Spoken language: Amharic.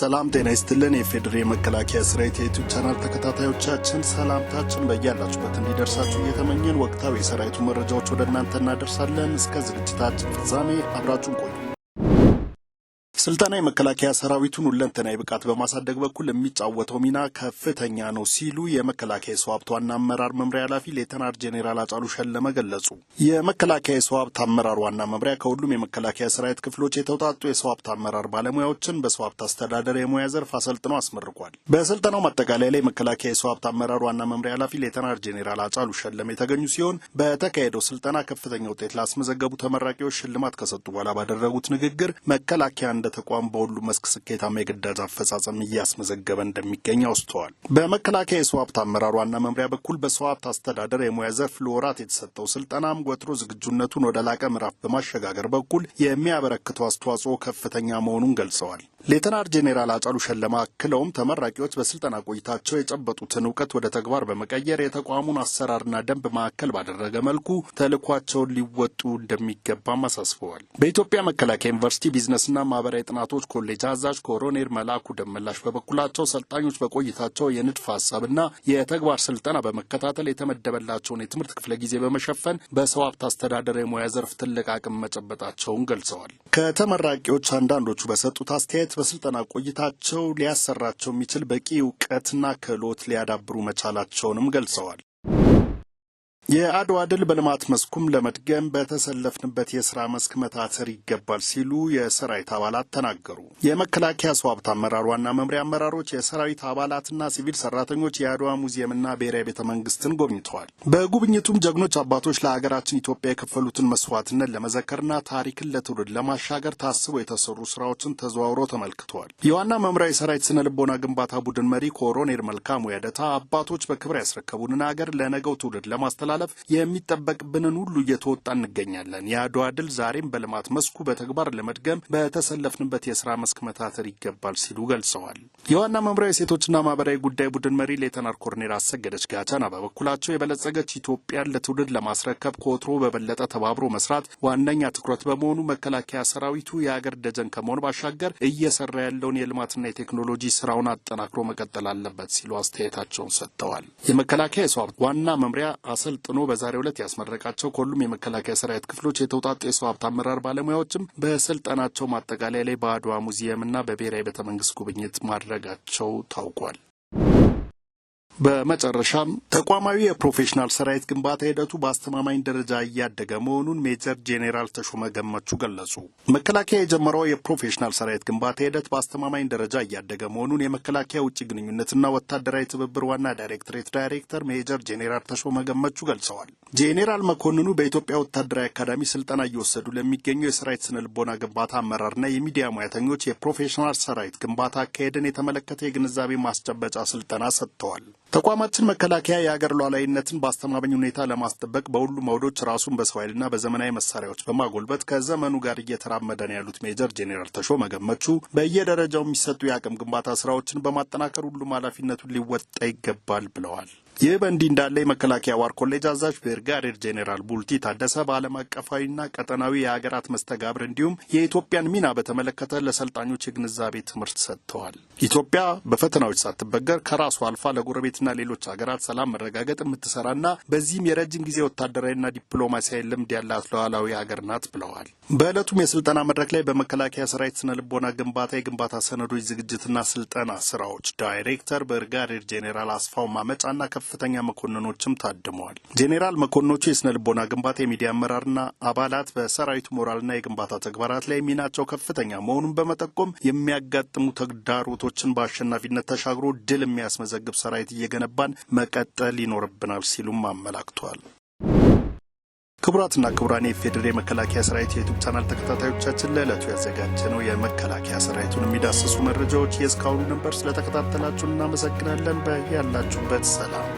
ሰላም ጤና ይስጥልን። የፌዴሬ መከላከያ ሰራዊት የዩቲዩብ ቻናል ተከታታዮቻችን ሰላምታችን በእያላችሁበት እንዲደርሳችሁ እየተመኘን ወቅታዊ የሰራዊቱ መረጃዎች ወደ እናንተ እናደርሳለን። እስከ ዝግጅታችን ፍጻሜ አብራችሁን ቆዩ። ስልጠና የመከላከያ ሰራዊቱን ሁለንተናዊ ብቃት በማሳደግ በኩል የሚጫወተው ሚና ከፍተኛ ነው ሲሉ የመከላከያ የሰው ሀብት ዋና አመራር መምሪያ ኃላፊ ሌተናል ጄኔራል አጫሉ ሸለመ ገለጹ። የመከላከያ የሰው ሀብት አመራር ዋና መምሪያ ከሁሉም የመከላከያ ሰራዊት ክፍሎች የተውጣጡ የሰው ሀብት አመራር ባለሙያዎችን በሰው ሀብት አስተዳደር የሙያ ዘርፍ አሰልጥኖ አስመርቋል። በስልጠናው ማጠቃለያ ላይ የመከላከያ የሰው ሀብት አመራር ዋና መምሪያ ኃላፊ ሌተናል ጄኔራል አጫሉ ሸለመ የተገኙ ሲሆን በተካሄደው ስልጠና ከፍተኛ ውጤት ላስመዘገቡ ተመራቂዎች ሽልማት ከሰጡ በኋላ ባደረጉት ንግግር መከላከያ ተቋም በሁሉ መስክ ስኬታማ የግዳጅ አፈጻጸም እያስመዘገበ እንደሚገኝ አውስተዋል። በመከላከያ የሰው ሀብት አመራር ዋና መምሪያ በኩል በሰው ሀብት አስተዳደር የሙያ ዘርፍ ለወራት የተሰጠው ስልጠናም ወትሮ ዝግጁነቱን ወደ ላቀ ምዕራፍ በማሸጋገር በኩል የሚያበረክተው አስተዋጽኦ ከፍተኛ መሆኑን ገልጸዋል። ሌተናል ጄኔራል አጫሉ ሸለመ አክለውም ተመራቂዎች በስልጠና ቆይታቸው የጨበጡትን እውቀት ወደ ተግባር በመቀየር የተቋሙን አሰራርና ደንብ ማዕከል ባደረገ መልኩ ተልዕኳቸውን ሊወጡ እንደሚገባም አሳስበዋል። በኢትዮጵያ መከላከያ ዩኒቨርሲቲ ቢዝነስና ማህበራዊ ጥናቶች ኮሌጅ አዛዥ ኮሎኔል መላኩ ደመላሽ በበኩላቸው ሰልጣኞች በቆይታቸው የንድፍ ሀሳብና የተግባር ስልጠና በመከታተል የተመደበላቸውን የትምህርት ክፍለ ጊዜ በመሸፈን በሰው ሀብት አስተዳደር የሙያ ዘርፍ ትልቅ አቅም መጨበጣቸውን ገልጸዋል። ከተመራቂዎች አንዳንዶቹ በሰጡት አስተያየት በስልጠና ቆይታቸው ሊያሰራቸው የሚችል በቂ እውቀትና ክህሎት ሊያዳብሩ መቻላቸውንም ገልጸዋል። የአድዋ ድል በልማት መስኩም ለመድገም በተሰለፍንበት የስራ መስክ መታተር ይገባል ሲሉ የሰራዊት አባላት ተናገሩ። የመከላከያ ሰው ሀብት አመራር ዋና መምሪያ አመራሮች፣ የሰራዊት አባላትና ሲቪል ሰራተኞች የአድዋ ሙዚየምና ብሔራዊ ቤተ መንግስትን ጎብኝተዋል። በጉብኝቱም ጀግኖች አባቶች ለሀገራችን ኢትዮጵያ የከፈሉትን መስዋዕትነት ለመዘከርና ታሪክን ለትውልድ ለማሻገር ታስበው የተሰሩ ስራዎችን ተዘዋውረው ተመልክተዋል። የዋና መምሪያ የሰራዊት ስነ ልቦና ግንባታ ቡድን መሪ ኮሎኔል መልካሙ ያደታ አባቶች በክብር ያስረከቡንን ሀገር ለነገው ትውልድ ለማስተላለፍ የሚጠበቅብንን ሁሉ እየተወጣ እንገኛለን። የአድዋ ድል ዛሬም በልማት መስኩ በተግባር ለመድገም በተሰለፍንበት የስራ መስክ መታተር ይገባል ሲሉ ገልጸዋል። የዋና መምሪያ የሴቶችና ማህበራዊ ጉዳይ ቡድን መሪ ሌተናል ኮሎኔል አሰገደች ጋቻና በበኩላቸው የበለጸገች ኢትዮጵያን ለትውልድ ለማስረከብ ከወትሮ በበለጠ ተባብሮ መስራት ዋነኛ ትኩረት በመሆኑ መከላከያ ሰራዊቱ የሀገር ደጀን ከመሆን ባሻገር እየሰራ ያለውን የልማትና የቴክኖሎጂ ስራውን አጠናክሮ መቀጠል አለበት ሲሉ አስተያየታቸውን ሰጥተዋል። የመከላከያ የሰው ሀብት ዋና መምሪያ አሰልጥኖ በዛሬው ዕለት ያስመረቃቸው ከሁሉም የመከላከያ ሰራዊት ክፍሎች የተውጣጡ የሰው ሀብት አመራር ባለሙያዎችም በስልጠናቸው ማጠቃለያ ላይ በአድዋ ሙዚየምና በብሔራዊ ቤተ መንግስት ጉብኝት ማድረጋቸው ታውቋል። በመጨረሻም ተቋማዊ የፕሮፌሽናል ሰራዊት ግንባታ ሂደቱ በአስተማማኝ ደረጃ እያደገ መሆኑን ሜጀር ጄኔራል ተሾመ ገመቹ ገለጹ። መከላከያ የጀመረው የፕሮፌሽናል ሰራዊት ግንባታ ሂደት በአስተማማኝ ደረጃ እያደገ መሆኑን የመከላከያ ውጭ ግንኙነትና ወታደራዊ ትብብር ዋና ዳይሬክተር ሜጀር ጄኔራል ተሾመ ገመቹ ገልጸዋል። ጄኔራል መኮንኑ በኢትዮጵያ ወታደራዊ አካዳሚ ስልጠና እየወሰዱ ለሚገኙ የሰራዊት ስነ ልቦና ግንባታ አመራርና የሚዲያ ሙያተኞች የፕሮፌሽናል ሰራዊት ግንባታ አካሄድን የተመለከተ የግንዛቤ ማስጨበጫ ስልጠና ሰጥተዋል። ተቋማችን መከላከያ የሀገር ሉዓላዊነትን በአስተማማኝ ሁኔታ ለማስጠበቅ በሁሉም አውዶች ራሱን በሰው ኃይልና በዘመናዊ መሳሪያዎች በማጎልበት ከዘመኑ ጋር እየተራመደ ነው ያሉት ሜጀር ጄኔራል ተሾመ ገመቹ በየደረጃው የሚሰጡ የአቅም ግንባታ ስራዎችን በማጠናከር ሁሉም ኃላፊነቱን ሊወጣ ይገባል ብለዋል። ይህ በእንዲህ እንዳለ የመከላከያ ዋር ኮሌጅ አዛዥ ብርጋዴር ጄኔራል ቡልቲ ታደሰ በዓለም አቀፋዊና ቀጠናዊ የሀገራት መስተጋብር እንዲሁም የኢትዮጵያን ሚና በተመለከተ ለሰልጣኞች የግንዛቤ ትምህርት ሰጥተዋል። ኢትዮጵያ በፈተናዎች ሳትበገር ከራሷ አልፋ ለጎረቤትና ሌሎች ሀገራት ሰላም መረጋገጥ የምትሰራና በዚህም የረጅም ጊዜ ወታደራዊና ዲፕሎማሲያዊ ልምድ ያላት ሉዓላዊ ሀገር ናት ብለዋል። በዕለቱም የስልጠና መድረክ ላይ በመከላከያ ሰራዊት ስነ ልቦና ግንባታ የግንባታ ሰነዶች ዝግጅትና ስልጠና ስራዎች ዳይሬክተር ብርጋዴር ጄኔራል አስፋው ማመጫና ከፍተኛ መኮንኖችም ታድመዋል። ጄኔራል መኮንኖቹ የስነ ልቦና ግንባታ የሚዲያ አመራርና አባላት በሰራዊቱ ሞራልና የግንባታ ተግባራት ላይ ሚናቸው ከፍተኛ መሆኑን በመጠቆም የሚያጋጥሙ ተግዳሮቶችን በአሸናፊነት ተሻግሮ ድል የሚያስመዘግብ ሰራዊት እየገነባን መቀጠል ይኖርብናል ሲሉም አመላክተዋል። ክቡራትና ክቡራን የፌዴሬ መከላከያ ሰራዊት የዩቲዩብ ቻናል ተከታታዮቻችን ለዕለቱ ያዘጋጀነው የመከላከያ ሰራዊቱን የሚዳስሱ መረጃዎች የእስካሁኑ ነበር። ስለተከታተላችሁ እናመሰግናለን። በያላችሁበት ሰላም